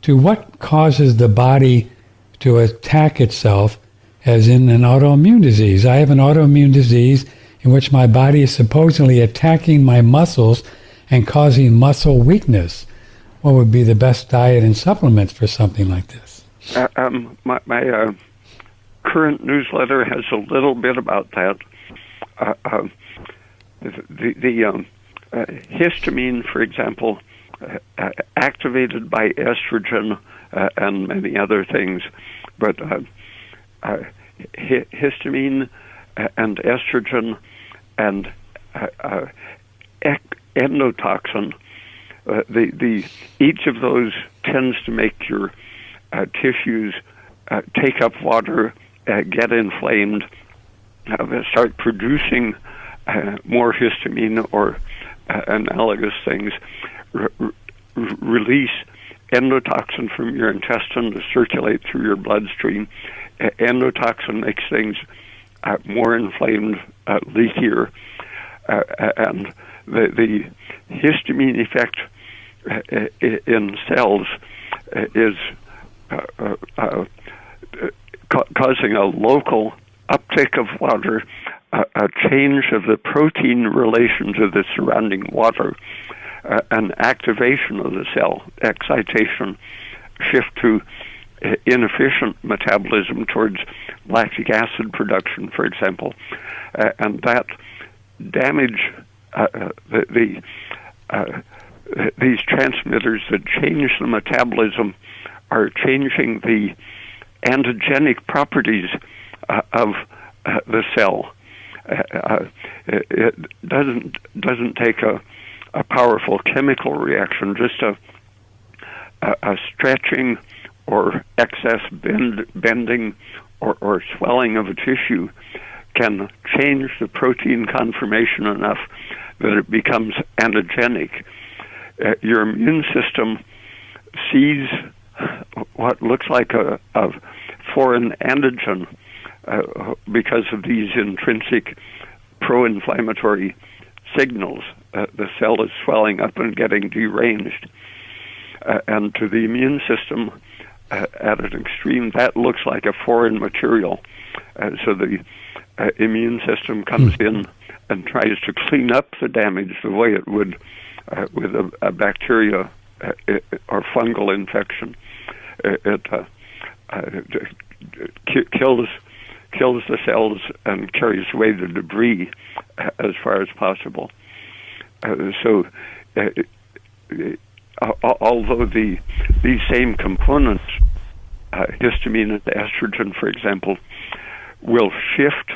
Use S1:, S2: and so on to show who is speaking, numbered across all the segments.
S1: to what causes the body to attack itself, as in an autoimmune disease. I have an autoimmune disease in which my body is supposedly attacking my muscles and causing muscle weakness. What would be the best diet and supplements for something like this?
S2: My current newsletter has a little bit about that. The histamine, for example, activated by estrogen and many other things, but histamine and estrogen and endotoxin, each of those tends to make your tissues take up water, get inflamed, start producing more histamine or analogous things, release endotoxin from your intestine to circulate through your bloodstream. Endotoxin makes things more inflamed, leakier, and the histamine effect in cells is causing a local uptake of water, a change of the protein relation to the surrounding water, an activation of the cell, excitation, shift to inefficient metabolism towards lactic acid production, for example, and that damage these transmitters that change the metabolism are changing the antigenic properties of the cell. It doesn't take a powerful chemical reaction, just a stretching or excess bending or swelling of a tissue can change the protein conformation enough that it becomes antigenic. Your immune system sees what looks like a foreign antigen because of these intrinsic pro-inflammatory signals. The cell is swelling up and getting deranged. And to the immune system, at an extreme, that looks like a foreign material. So the immune system comes in and tries to clean up the damage the way it would with a bacteria or fungal infection. It kills the cells and carries away the debris as far as possible. So although these same components, histamine and estrogen, for example, will shift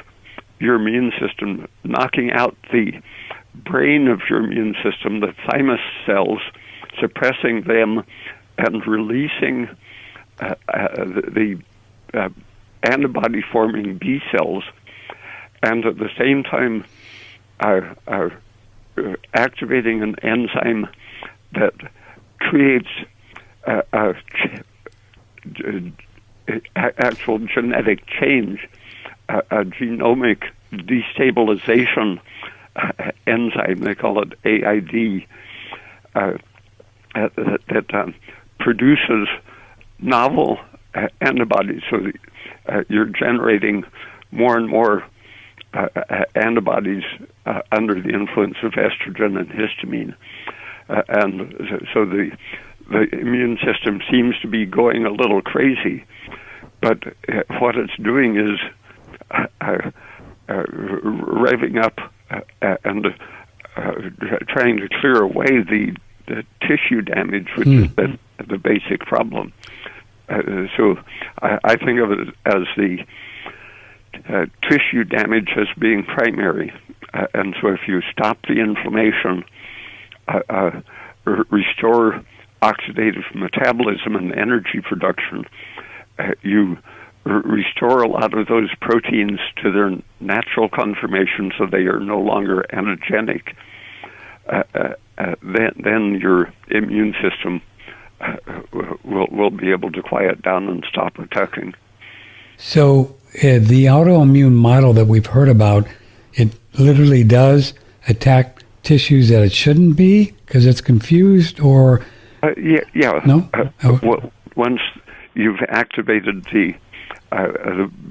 S2: your immune system, knocking out the brain of your immune system, the thymus cells, suppressing them and releasing the antibody-forming B cells, and at the same time are activating an enzyme that creates actual genetic change, a genomic destabilization enzyme, they call it AID, that produces novel antibodies. So you're generating more and more antibodies under the influence of estrogen and histamine. And so the immune system seems to be going a little crazy, but what it's doing is revving up and trying to clear away the tissue damage, which is the basic problem. So I think of it as the tissue damage as being primary. And so if you stop the inflammation, restore oxidative metabolism and energy production, you restore a lot of those proteins to their natural conformation so they are no longer antigenic, then your immune system will be able to quiet down and stop attacking.
S1: So the autoimmune model that we've heard about, it literally does attack tissues that it shouldn't be because it's confused, or
S2: Yeah.
S1: No?
S2: Once you've activated the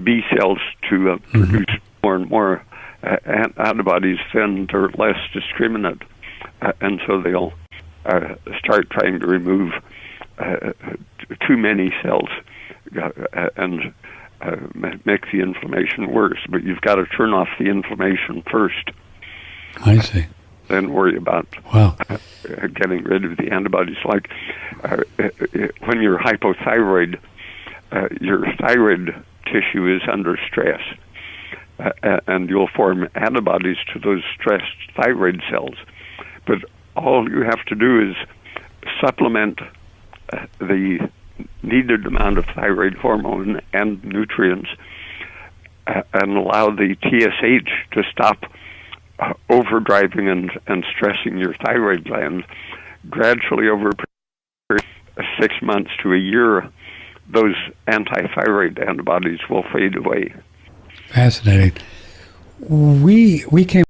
S2: B cells to produce more and more antibodies, then they're less discriminate, and so they'll start trying to remove too many cells and make the inflammation worse. But you've got to turn off the inflammation first.
S1: I see.
S2: Then worry about getting rid of the antibodies. Like when you're hypothyroid, your thyroid tissue is under stress, and you'll form antibodies to those stressed thyroid cells. But all you have to do is supplement the needed amount of thyroid hormone and nutrients and allow the TSH to stop overdriving and stressing your thyroid gland. Gradually, over a period of 6 months to a year, those anti-thyroid antibodies will fade away.
S1: Fascinating. We came